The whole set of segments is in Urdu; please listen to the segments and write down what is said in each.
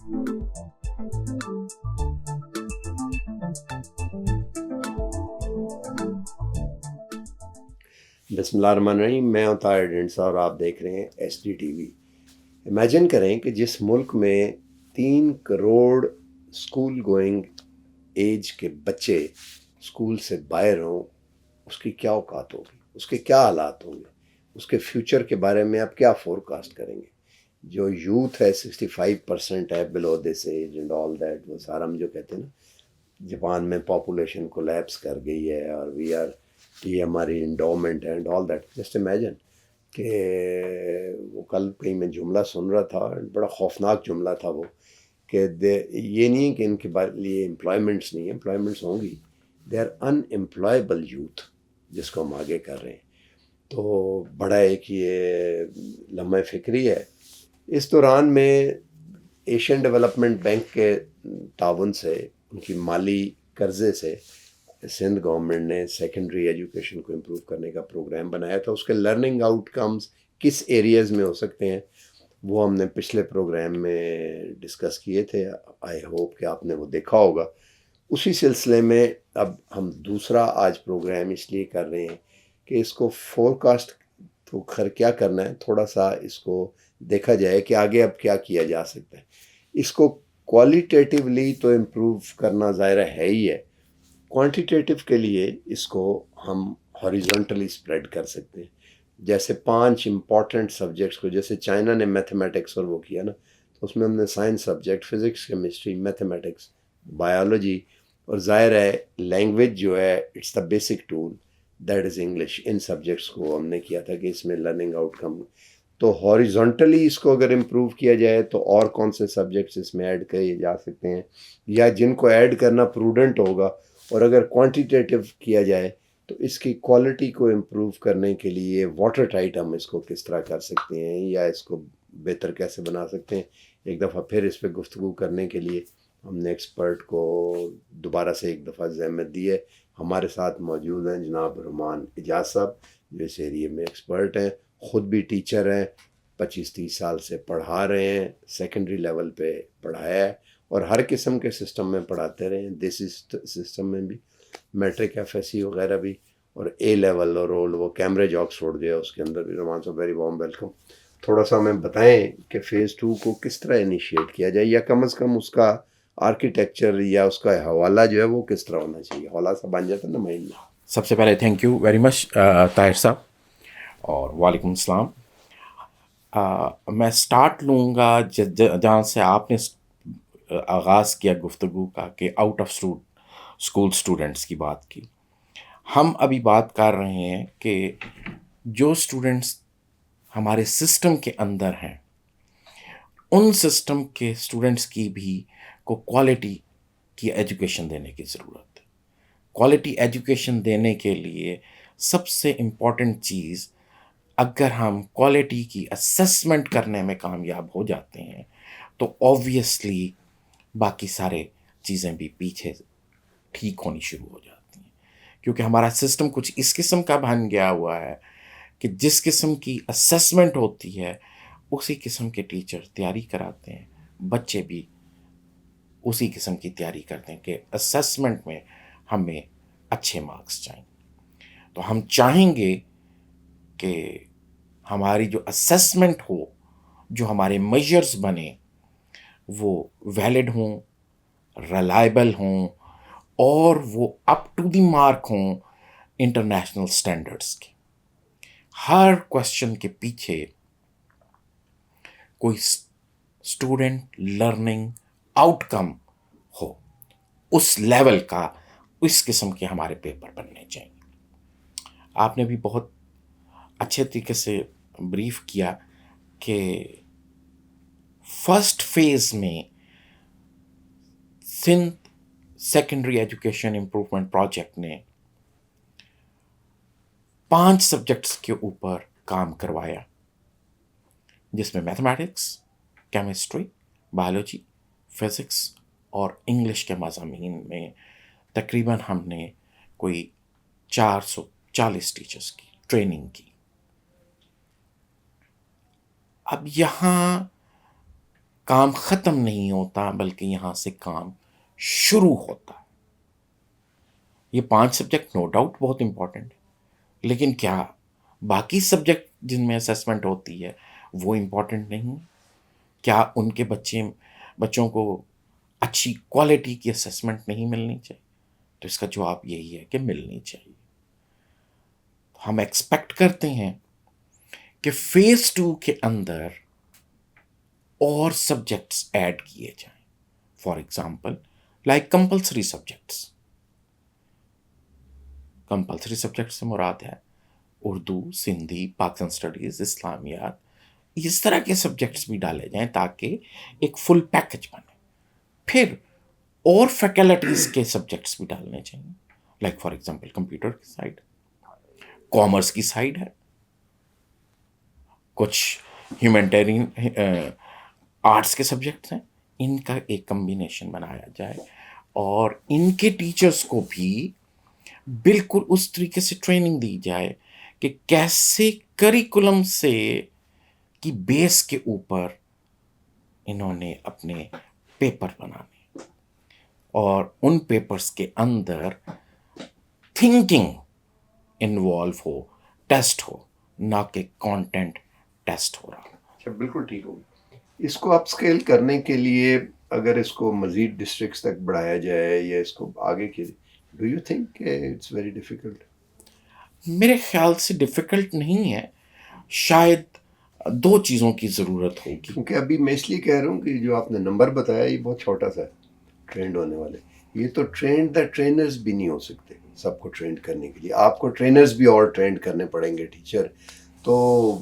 بسم اللہ الرحمن الرحیم، میں طاہر ڈنڈ اور آپ دیکھ رہے ہیں S D T V. Imagine کریں کہ جس ملک میں 3 کروڑ اسکول گوئنگ ایج کے بچے اسکول سے باہر ہوں، اس کی کیا اوقات ہوگی، اس کے کیا حالات ہوں گے، اس کے فیوچر کے بارے میں آپ کیا فور کاسٹ کریں گے؟ جو یوتھ ہے 65% ہے below this age and all that, وہ سارا ہم جو کہتے ہیں نا، جاپان میں پاپولیشن کولیپس کر گئی ہے اور وی آر، یہ ہماری انڈومنٹ ہے and all that. Just imagine کہ وہ کل کہیں میں جملہ سن رہا تھا، بڑا خوفناک جملہ تھا وہ، کہ یہ نہیں کہ ان کے لیے امپلائمنٹس نہیں ہیں، امپلائمنٹس ہوں گی، they are unemployable youth, جس کو ہم آگے کر رہے ہیں۔ تو بڑا ایک یہ لمحہ فکری ہے۔ اس دوران میں ایشین ڈیولپمنٹ بینک کے تعاون سے، ان کی مالی قرضے سے، سندھ گورنمنٹ نے سیکنڈری ایجوکیشن کو امپروو کرنے کا پروگرام بنایا تھا۔ اس کے لرننگ آؤٹ کمز کس ایریاز میں ہو سکتے ہیں، وہ ہم نے پچھلے پروگرام میں ڈسکس کیے تھے۔ آئی ہوپ کہ آپ نے وہ دیکھا ہوگا۔ اسی سلسلے میں اب ہم دوسرا آج پروگرام اس لیے کر رہے ہیں کہ اس کو فور کاسٹ تو کیا کرنا ہے، تھوڑا سا اس کو دیکھا جائے کہ آگے اب کیا کیا جا سکتا ہے۔ اس کو کوالٹیٹیولی تو امپروو کرنا ظاہر ہے ہی ہے، کوانٹیٹیو کے لیے اس کو ہم ہاریزونٹلی اسپریڈ کر سکتے ہیں۔ جیسے 5 امپورٹنٹ سبجیکٹس کو، جیسے چائنا نے میتھمیٹکس اور وہ کیا نا، تو اس میں ہم نے science subject, physics, chemistry, mathematics, biology, اور ظاہر ہے لینگویج جو ہے it's the basic tool that is English, ان سبجیکٹس کو ہم نے کیا تھا کہ اس میں لرننگ آؤٹ کم۔ تو ہاریزونٹلی اس کو اگر امپروو کیا جائے تو اور کون سے سبجیکٹس اس میں ایڈ کیے جا سکتے ہیں، یا جن کو ایڈ کرنا پروڈنٹ ہوگا، اور اگر کوانٹیٹیو کیا جائے تو اس کی کوالٹی کو امپروو کرنے کے لیے واٹر ٹائٹ ہم اس کو کس طرح کر سکتے ہیں، یا اس کو بہتر کیسے بنا سکتے ہیں۔ ایک دفعہ پھر اس پہ گفتگو کرنے کے لیے ہم نے ایکسپرٹ کو دوبارہ سے ایک دفعہ زحمت دی ہے۔ ہمارے ساتھ موجود ہیں جناب رحمان اجاز صاحب، جو اس ایریے میں ایکسپرٹ ہیں، خود بھی ٹیچر ہیں، 25-30 سال سے پڑھا رہے ہیں، سیکنڈری لیول پہ پڑھایا ہے، اور ہر قسم کے سسٹم میں پڑھاتے رہے ہیں، دیسی سسٹم میں بھی، میٹرک، ایف ایس سی وغیرہ بھی، اور اے لیول اور وہ کیمبرج آکسفورڈ جو ہے اس کے اندر بھی۔ رحمان صاحب ویری وارم ویلکم۔ تھوڑا سا ہمیں بتائیں کہ فیز 2 کو کس طرح انیشیٹ کیا جائے، یا کم از کم اس کا آرکیٹیکچر یا اس کا حوالہ جو ہے وہ کس طرح ہونا چاہیے، حوالہ سا بن جاتا ہے نا مائنڈ میں۔ سب سے پہلے تھینک یو ویری مچ طاہر صاحب، اور وعلیکم السلام۔ میں سٹارٹ لوں گا جہاں سے آپ نے آغاز کیا گفتگو کا، کہ آؤٹ آف اسکول اسٹوڈنٹس کی بات کی۔ ہم ابھی بات کر رہے ہیں کہ جو اسٹوڈنٹس ہمارے سسٹم کے اندر ہیں، ان سسٹم کے اسٹوڈنٹس کی بھی کو کوالٹی کی ایجوکیشن دینے کی ضرورت ہے۔ کوالٹی ایجوکیشن دینے کے لیے سب سے امپورٹنٹ چیز، اگر ہم کوالٹی کی اسسمنٹ کرنے میں کامیاب ہو جاتے ہیں تو آبویسلی باقی سارے چیزیں بھی پیچھے ٹھیک ہونی شروع ہو جاتی ہیں، کیونکہ ہمارا سسٹم کچھ اس قسم کا بن گیا ہوا ہے کہ جس قسم کی اسسمنٹ ہوتی ہے اسی قسم کے ٹیچر تیاری کراتے ہیں، بچے بھی اسی قسم کی تیاری کرتے ہیں کہ اسسمنٹ میں ہمیں اچھے مارکس چاہیے۔ تو ہم چاہیں گے کہ ہماری جو اسسمنٹ ہو، جو ہمارے میجرز بنے، وہ ویلڈ ہوں، ریلائبل ہوں، اور وہ اپ ٹو دی مارک ہوں انٹرنیشنل سٹینڈرڈس کے۔ ہر کوشچن کے پیچھے کوئی اسٹوڈنٹ لرننگ آؤٹ کم ہو، اس لیول کا، اس قسم کے ہمارے پیپر بننے چاہیے۔ آپ نے بھی بہت اچھے طریقے سے بریف کیا کہ فرسٹ فیز میں Sindh secondary education improvement project نے 5 سبجیکٹس کے اوپر کام کروایا، جس میں میتھمیٹکس، کیمسٹری، بایولوجی، فزکس اور انگلش کے مضامین میں تقریباً ہم نے کوئی 440 ٹیچرس کی ٹریننگ کی۔ اب یہاں کام ختم نہیں ہوتا بلکہ یہاں سے کام شروع ہوتا ہے. یہ 5 سبجیکٹ نو ڈاؤٹ بہت امپورٹنٹ ہے، لیکن کیا باقی سبجیکٹ جن میں اسیسمنٹ ہوتی ہے وہ امپورٹنٹ نہیں؟ کیا ان کے بچوں کو اچھی کوالٹی کی اسیسمنٹ نہیں ملنی چاہیے؟ تو اس کا جواب یہی ہے کہ ملنی چاہیے. ہم ایکسپیکٹ کرتے ہیں کہ فیز 2 کے اندر اور سبجیکٹس ایڈ کیے جائیں. For example like compulsory subjects. Compulsory subject سے مراد ہے اردو، سندھی، پاکستان اسٹڈیز، اسلامیات، اس طرح کے سبجیکٹس بھی ڈالے جائیں تاکہ ایک فل پیکج بنے. پھر اور فیکلٹیز کے سبجیکٹس بھی ڈالنے چاہیے، لائک فار ایگزامپل کمپیوٹر کی سائڈ، کامرس کی سائڈ ہے، کچھ ہیومینٹیرین آرٹس کے سبجیکٹس ہیں. ان کا ایک کمبینیشن بنایا جائے اور ان کے ٹیچرز کو بھی بالکل اس طریقے سے ٹریننگ دی جائے کہ کیسے کریکولم سے کی بیس کے اوپر انہوں نے اپنے پیپر بنانے اور ان پیپرز کے اندر تھنکنگ انوالو ہو، ٹیسٹ ہو، نہ کہ کانٹینٹ ٹیسٹ ہو رہا. اچھا، بالکل ٹھیک ہوگا. اس کو اپ اسکیل کرنے کے لیے اگر اس کو مزید ڈسٹرکٹس تک بڑھایا جائے یا اس کو آگے کی، do you think it's very difficult? میرے خیال سے ڈیفیکلٹ نہیں ہے، شاید 2 چیزوں کی ضرورت ہوگی. کیونکہ ابھی میں اس لیے کہہ رہا ہوں کہ جو آپ نے نمبر بتایا یہ بہت چھوٹا سا ہے ٹرینڈ ہونے والے. یہ تو ٹرینرز بھی نہیں ہو سکتے سب کو ٹرینڈ کرنے کے لیے. آپ کو ٹرینرز بھی اور ٹرینڈ کرنے پڑیں گے ٹیچر. تو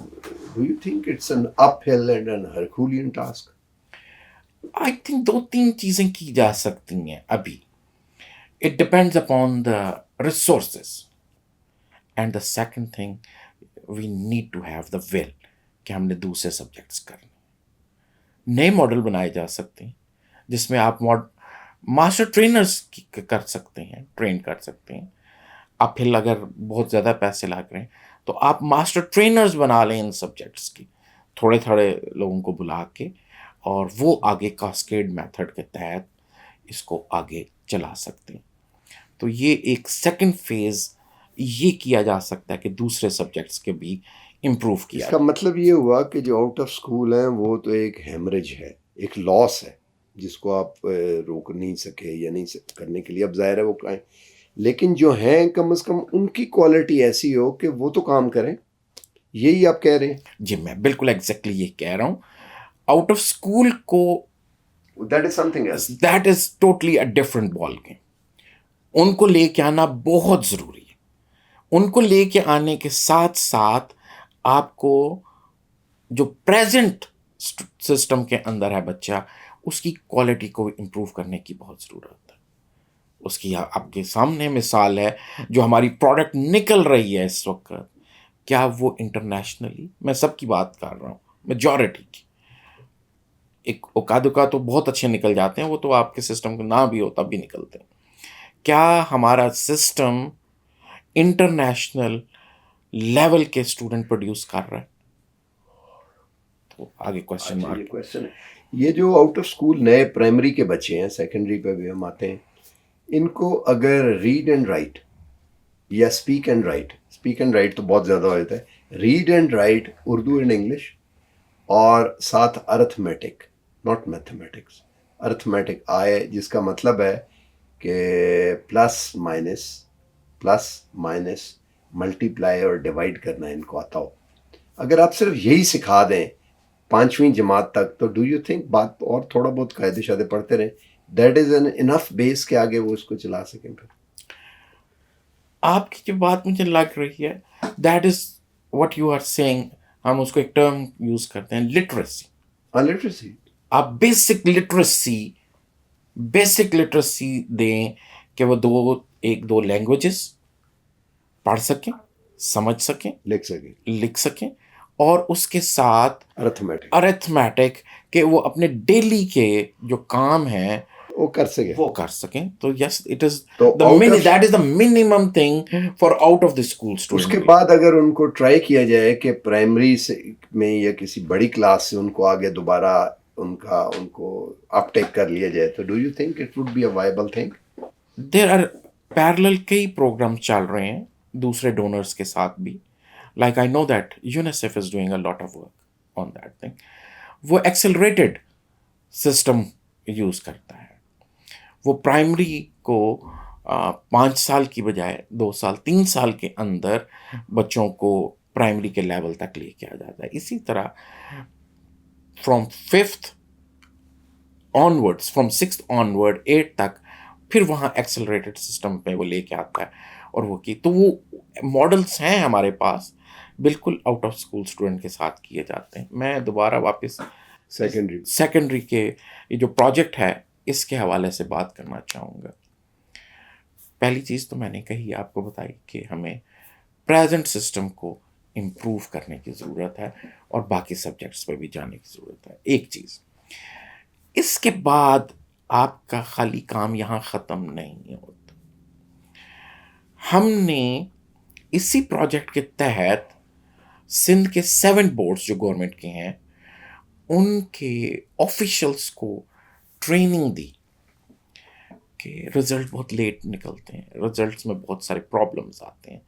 do you think it's an uphill and an herculean task? I think 2-3 چیزیں کی جا سکتی ہیں ابھی. It depends upon the resources and the second thing we need to have the will کہ ہم نے دوسرے سبجیکٹس کرنے. نئے ماڈل بنائے جا سکتے ہیں جس میں آپ ماسٹر ٹرینرز کر سکتے ہیں، ٹرین کر سکتے ہیں. آپ پھر اگر بہت زیادہ پیسے لگ رہے ہیں تو آپ ماسٹر ٹرینرز بنا لیں ان سبجیکٹس کی، تھوڑے تھوڑے لوگوں کو بلا کے، اور وہ آگے کاسکیڈ میتھڈ کے تحت اس کو آگے چلا سکتے ہیں. تو یہ ایک سیکنڈ فیز یہ کیا جا سکتا ہے کہ دوسرے سبجیکٹس کے بھی امپروو کیا. اس کا مطلب یہ ہوا کہ جو آؤٹ آف اسکول ہیں وہ تو ایک ہیمریج ہے، ایک لاس ہے جس کو آپ روک نہیں سکے یا نہیں کرنے کے لیے اب ظاہر ہے وہ کہیں، لیکن جو ہیں کم از کم ان کی کوالٹی ایسی ہو کہ وہ تو کام کریں. یہی آپ کہہ رہے ہیں؟ جی میں بالکل ایگزیکٹلی یہ کہہ رہا ہوں. آؤٹ آف اسکول کو that is something else, that is totally a different ball game. ان کو لے کے آنا بہت ضروری ہے. ان کو لے کے آنے کے ساتھ ساتھ آپ کو جو پریزنٹ سسٹم کے اندر ہے بچہ، اس کی کوالٹی کو امپروو کرنے کی بہت ضرورت ہے. اس کی آپ کے سامنے مثال ہے جو ہماری پروڈکٹ نکل رہی ہے اس وقت، کیا وہ انٹرنیشنلی، میں سب کی بات کر رہا ہوں، میجورٹی کی، ایک اوقات تو بہت اچھے نکل جاتے ہیں، وہ تو آپ کے سسٹم کو نہ بھی ہو تب بھی نکلتے ہیں. کیا ہمارا سسٹم انٹرنیشنل لیول کے اسٹوڈنٹ پروڈیوس کر رہا ہے؟ تو آگے کوشچن مارک. یہ جو آؤٹ آف اسکول نئے پرائمری کے بچے ہیں، سیکنڈری پہ بھی ہم آتے ہیں، ان کو اگر ریڈ اینڈ رائٹ یا اسپیک اینڈ رائٹ تو بہت زیادہ ہو جاتا ہے، read and write Urdu and English اور ساتھ ارتھمیٹک، ناٹ میتھمیٹکس، ارتھمیٹک آئے، جس کا مطلب ہے کہ پلس مائنس ملٹی پلائی اور ڈیوائڈ کرنا ان کو آتا ہو. اگر آپ صرف یہی سکھا دیں 5ویں جماعت تک تو ڈو یو تھنک بات اور تھوڑا بہت قاعدے شاعدے پڑھتے رہیں، دیٹ از این انف بیس کے آگے وہ اس کو چلا سکیں؟ پھر آپ کی جو بات مجھے لگ رہی ہے that is what you are seeing, ہم اس کو ایک ٹرم یوز کرتے ہیں، لٹریسی. لٹریسی، آپ بیسک لٹریسی دیں کہ وہ 2 لینگویجز پڑھ سکیں، سمجھ سکیں، لکھ سکیں، اور اس کے ساتھ ارتھمیٹک کہ وہ اپنے ڈیلی کے جو کام ہیں وہ کر سکیں. تو yes, it is that is the minimum thing for out of the school student. اس کے بعد اگر ان کو ٹرائی کیا جائے کہ پرائمری سے میں یا کسی بڑی کلاس سے ان کو آگے دوبارہ ان کو اپ ٹیک کر لیا جائے تو do you think it would be a viable thing? There are parallel کئی پروگرام چل رہے ہیں دوسرے ڈونرس کے ساتھ بھی. Like I know that UNICEF is doing a lot of work on that thing. وہ ایکسلریٹڈ سسٹم یوز کرتا ہے. وہ پرائمری کو 5 سال کی بجائے 2 سال 3 سال کے اندر بچوں کو پرائمری کے لیول تک لے کے آ جاتا ہے. اسی طرح from 5th onwards, from 6th onward 8 تک پھر وہاں ایکسلریٹڈ سسٹم پہ وہ لے کے آتا ہے. اور وہ تو وہ ماڈلس ہیں ہمارے پاس، بالکل آؤٹ آف اسکول اسٹوڈنٹ کے ساتھ کیے جاتے ہیں. میں دوبارہ واپس سیکنڈری کے یہ جو پروجیکٹ ہے اس کے حوالے سے بات کرنا چاہوں گا. پہلی چیز تو میں نے کہی آپ کو بتائی کہ ہمیں پریزنٹ سسٹم کو امپروو کرنے کی ضرورت ہے اور باقی سبجیکٹس پہ بھی جانے کی ضرورت ہے. ایک چیز، اس کے بعد آپ کا خالی کام یہاں ختم نہیں ہوتا. ہم نے اسی پروجیکٹ کے تحت سندھ کے 7 بورڈز جو گورنمنٹ کے ہیں ان کے آفیشلس کو ٹریننگ دی کہ رزلٹ بہت لیٹ نکلتے ہیں، رزلٹس میں بہت سارے پرابلمس آتے ہیں،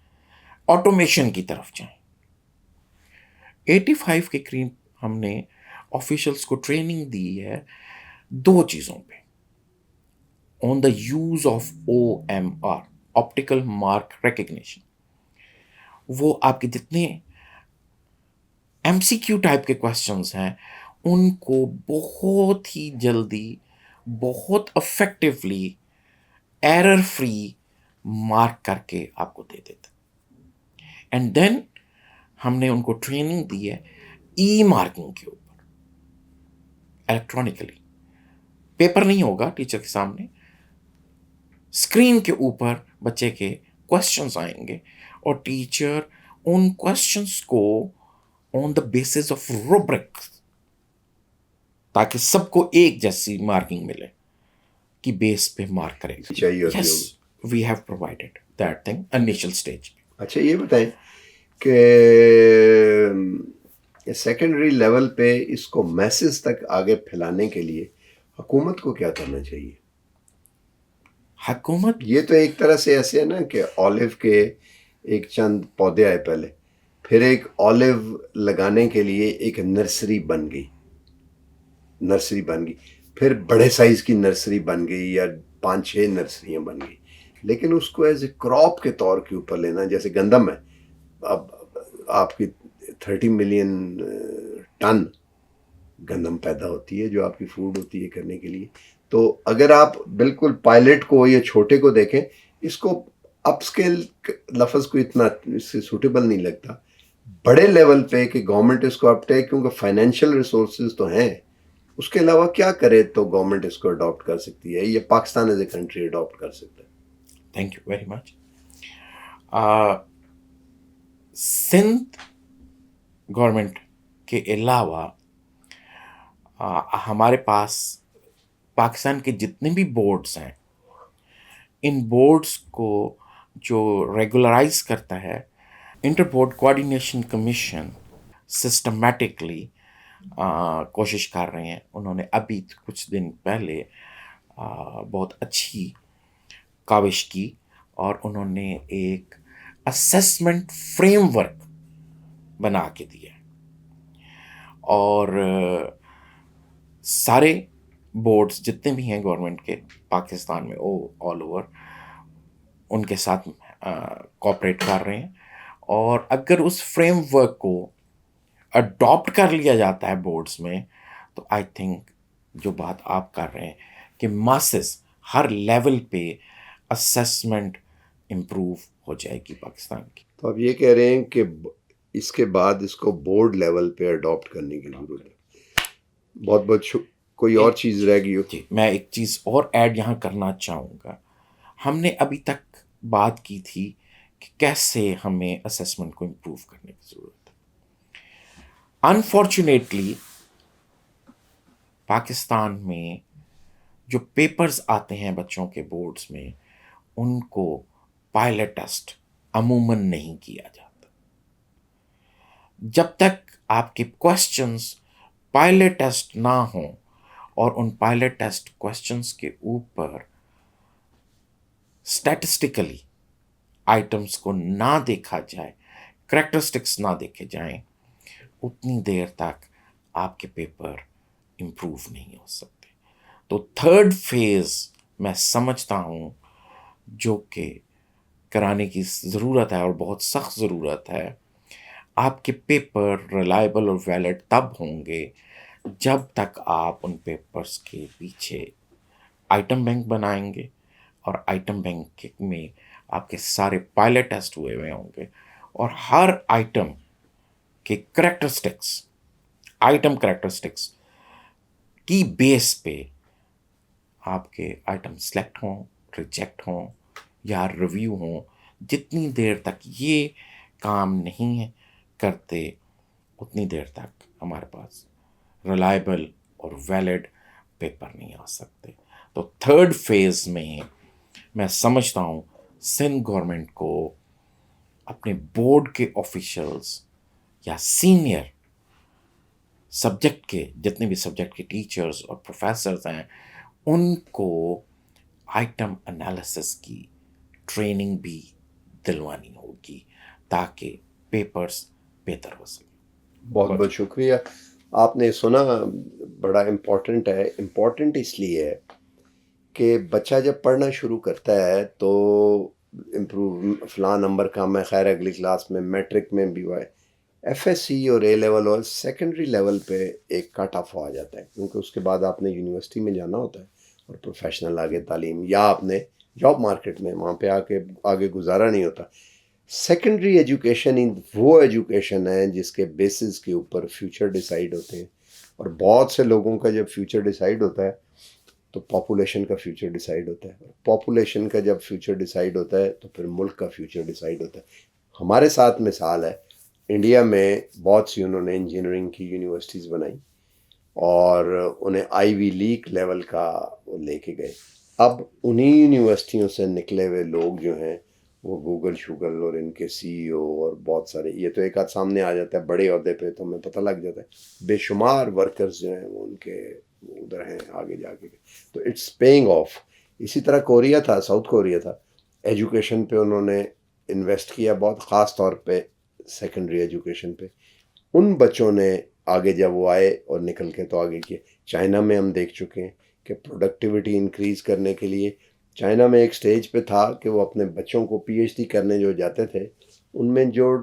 آٹومیشن کی طرف جائیں. 85 کے قریب ہم نے آفیشلس کو ٹریننگ دی ہے 2 چیزوں پہ. On the use of OMR، optical mark recognition. وہ آپ کے جتنے MCQ ٹائپ کے کوشچنس ہیں ان کو بہت ہی جلدی، بہت افیکٹولی، ایرر فری مارک کر کے آپ کو دے دیتا. اینڈ دین ہم نے ان کو ٹریننگ دی ہے ای مارکنگ کے اوپر. الیکٹرانکلی پیپر نہیں ہوگا ٹیچر کے سامنے، اسکرین کے اوپر بچے کے کوشچنس آئیں گے اور ٹیچر ان کوشچنس کو آن دا بیسس آف روبرک، تاکہ سب کو ایک جیسی مارکنگ ملے، کی بیس پہ مارک کرے گا. Yes, we have provided that thing initial stage پہ. اچھا یہ بتائیں کہ سیکنڈری لیول پہ اس کو میسز تک آگے پھیلانے کے لیے حکومت کو کیا کرنا چاہیے؟ حکومت یہ تو ایک طرح سے ایسے ہے نا کہ اولیو کے ایک چند پودے آئے پہلے، پھر ایک اولیو لگانے کے لیے ایک نرسری بن گئی، پھر بڑے سائز کی نرسری بن گئی یا 5-6 نرسریاں بن گئی. لیکن اس کو ایز اے کراپ کے طور کے اوپر لینا، جیسے گندم ہے، اب آپ کی 30 ملین ٹن گندم پیدا ہوتی ہے جو آپ کی فوڈ ہوتی ہے کرنے کے لیے. تو اگر آپ بالکل پائلٹ کو یا چھوٹے کو دیکھیں، اس کو اپ اسکیل لفظ کو اتنا اس سے سوٹیبل نہیں لگتا. بڑے لیول پہ کہ گورنمنٹ اس کو اپٹیک، کیونکہ فائنینشیل ریسورسز تو ہیں، اس کے علاوہ کیا کرے تو گورنمنٹ اس کو اڈاپٹ کر سکتی ہے یا Pakistan as a country adapt کر سکتا ہے؟ Thank you very much. Sindh government کے علاوہ ہمارے پاس پاکستان کے جتنے بھی بورڈز ہیں، ان بورڈز کو جو ریگولرائز کرتا ہے inter board coordination commission, systematically کوشش کر رہے ہیں. انہوں نے ابھی کچھ دن پہلے بہت اچھی کاوش کی اور انہوں نے ایک اسیسمنٹ فریم ورک بنا کے دیا. اور سارے بورڈز جتنے بھی ہیں گورنمنٹ کے پاکستان میں آل اوور ان کے ساتھ کوآپریٹ کر رہے ہیں. اور اگر اس فریم ورک کو اڈاپٹ کر لیا جاتا ہے بورڈز میں تو آئی تھنک جو بات آپ کر رہے ہیں کہ ماسز ہر لیول پہ اسیسمنٹ امپروو ہو جائے گی پاکستان کی. تو آپ یہ کہہ رہے ہیں کہ اس کے بعد اس کو بورڈ لیول پہ اڈاپٹ کرنے کی ضرورت ہے. بہت بہت کوئی اور چیز رہ گئی ہو؟ جی، میں ایک چیز اور ایڈ یہاں کرنا چاہوں گا. ہم نے ابھی تک بات کی تھی کہ کیسے ہمیں اسیسمنٹ کو امپروو کرنے کی ضرورت ہے. انفارچونیٹلی پاکستان میں جو پیپرز آتے ہیں بچوں کے بورڈز میں، ان کو پائلٹ ٹیسٹ عموماً نہیں کیا جاتا. جب تک آپ کے کوشچنس پائلٹ ٹیسٹ نہ ہوں اور ان پائلٹ ٹیسٹ کوشچنس کے اوپر اسٹیٹسٹیکلی آئٹمس کو نہ دیکھا جائے، کریکٹرسٹکس نہ دیکھے جائیں، اتنی دیر تک آپ کے پیپر امپروو نہیں ہو سکتے. تو تھرڈ فیز میں سمجھتا ہوں جو کہ کرانے کی ضرورت ہے اور بہت سخت ضرورت ہے. آپ کے پیپر ریلائبل اور ویلڈ تب ہوں گے جب تک آپ ان پیپرز کے پیچھے آئٹم بینک بنائیں گے، اور آئٹم بینک میں آپ کے سارے پائلٹ ٹیسٹ ہوئے ہوں گے، اور ہر آئٹم کے کریکٹرسٹکس کی بیس پہ آپ کے آئٹم سلیکٹ ہوں، ریجیکٹ ہوں یا ریویو ہوں. جتنی دیر تک یہ کام نہیں کرتے اتنی دیر تک ہمارے پاس ریلائبل اور ویلڈ پیپر نہیں آ سکتے. تو تھرڈ فیز میں سمجھتا ہوں سندھ گورنمنٹ کو اپنے بورڈ کے آفیشلز یا سینئر سبجیکٹ کے جتنے بھی سبجیکٹ کے ٹیچرز اور پروفیسرز ہیں ان کو آئٹم انالیسس کی ٹریننگ بھی دلوانی ہوگی تاکہ پیپرز بہتر ہو سکیں. بہت بہت شکریہ. آپ نے سنا بڑا امپورٹنٹ ہے. امپورٹنٹ اس لیے ہے کہ بچہ جب پڑھنا شروع کرتا ہے تو امپروو فلاں نمبر کا میں خیر اگلی کلاس میں میٹرک میں بھی ہوا ہے، ایف ایس سی اور اے لیول اور سیکنڈری لیول پہ ایک کٹ آف آ جاتا ہے، کیونکہ اس کے بعد آپ نے یونیورسٹی میں جانا ہوتا ہے اور پروفیشنل آگے تعلیم، یا آپ نے جاب مارکیٹ میں وہاں پہ آگے گزارا نہیں ہوتا. سیکنڈری ایجوکیشن وہ ایجوکیشن ہے جس کے بیسس کے اوپر فیوچر ڈیسائیڈ ہوتے ہیں، اور بہت سے لوگوں کا جب فیوچر ڈیسائیڈ ہوتا ہے تو پاپولیشن کا فیوچر ڈیسائیڈ ہوتا ہے، پاپولیشن کا جب فیوچر ڈیسائیڈ ہوتا ہے تو پھر ملک کا فیوچر ڈیسائیڈ ہوتا ہے. ہمارے ساتھ مثال ہے انڈیا میں بہت سی انہوں نے انجینئرنگ کی یونیورسٹیز بنائی اور انہیں آئی وی لیگ لیول کا وہ لے کے گئے. اب انہی یونیورسٹیوں سے نکلے ہوئے لوگ جو ہیں وہ گوگل شوگل اور ان کے سی ای او اور بہت سارے، یہ تو ایک آدھ سامنے آ جاتا ہے بڑے عہدے پہ تو ہمیں پتہ لگ جاتا ہے، بے شمار ورکرز جو ہیں وہ ان کے ادھر ہیں آگے جا کے. تو اٹس پیئنگ آف. اسی طرح کوریا تھا، ساؤتھ کوریا تھا، ایجوکیشن پہ انہوں نے انویسٹ کیا بہت، خاص طور پہ سیکنڈری ایجوکیشن پہ. ان بچوں نے آگے جب وہ آئے اور نکل کے تو آگے کیے. چائنا میں ہم دیکھ چکے ہیں کہ پروڈکٹیوٹی انکریز کرنے کے لیے چائنا میں ایک سٹیج پہ تھا کہ وہ اپنے بچوں کو پی ایچ ڈی کرنے جو جاتے تھے ان میں جو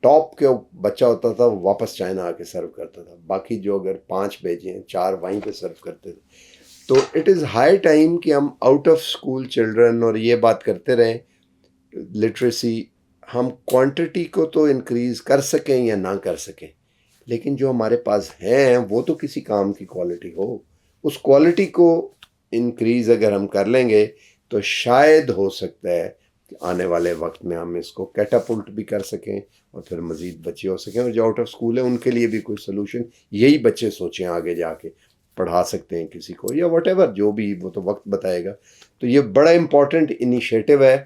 ٹاپ کے بچہ ہوتا تھا وہ واپس چائنا آ کے سرو کرتا تھا، باقی جو اگر 5 بھیجے ہیں 4 وہیں پہ سرو کرتے تھے. تو اٹ از ہائی ٹائم کہ ہم آؤٹ آف اسکول چلڈرن، اور یہ بات کرتے رہیں لٹریسی، ہم کوانٹٹی کو تو انکریز کر سکیں یا نہ کر سکیں، لیکن جو ہمارے پاس ہیں وہ تو کسی کام کی کوالٹی ہو. اس کوالٹی کو انکریز اگر ہم کر لیں گے تو شاید ہو سکتا ہے کہ آنے والے وقت میں ہم اس کو کیٹاپلٹ بھی کر سکیں اور پھر مزید بچے ہو سکیں، اور جو آؤٹ آف اسکول ہیں ان کے لیے بھی کوئی سلوشن یہی بچے سوچیں آگے جا کے پڑھا سکتے ہیں کسی کو یا واٹ ایور، جو بھی وہ تو وقت بتائے گا. تو یہ بڑا امپورٹنٹ انیشیٹو ہے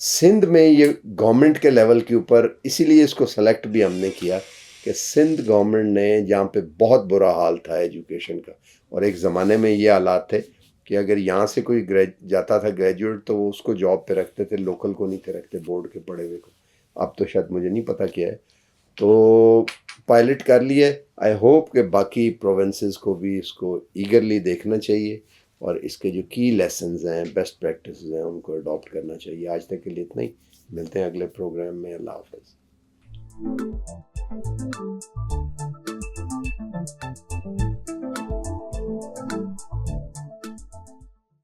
سندھ میں، یہ گورنمنٹ کے لیول کے اوپر. اسی لیے اس کو سلیکٹ بھی ہم نے کیا کہ سندھ گورنمنٹ نے جہاں پہ بہت برا حال تھا ایجوکیشن کا، اور ایک زمانے میں یہ حالات تھے کہ اگر یہاں سے کوئی جاتا تھا گریجویٹ تو وہ اس کو جاب پہ رکھتے تھے، لوکل کو نہیں تھے رکھتے، بورڈ کے پڑھے ہوئے کو. اب تو شاید مجھے نہیں پتہ کیا ہے. تو پائلٹ کر لیے. آئی ہوپ کہ باقی پروونسز کو بھی اس کو ایگرلی دیکھنا چاہیے اور اس کے جو کی لیسنز ہیں، بیسٹ پریکٹسز ہیں، ان کو اڈاپٹ کرنا چاہیے. آج تک کے لیے اتنا ہی. ملتے ہیں اگلے پروگرام میں. اللہ حافظ.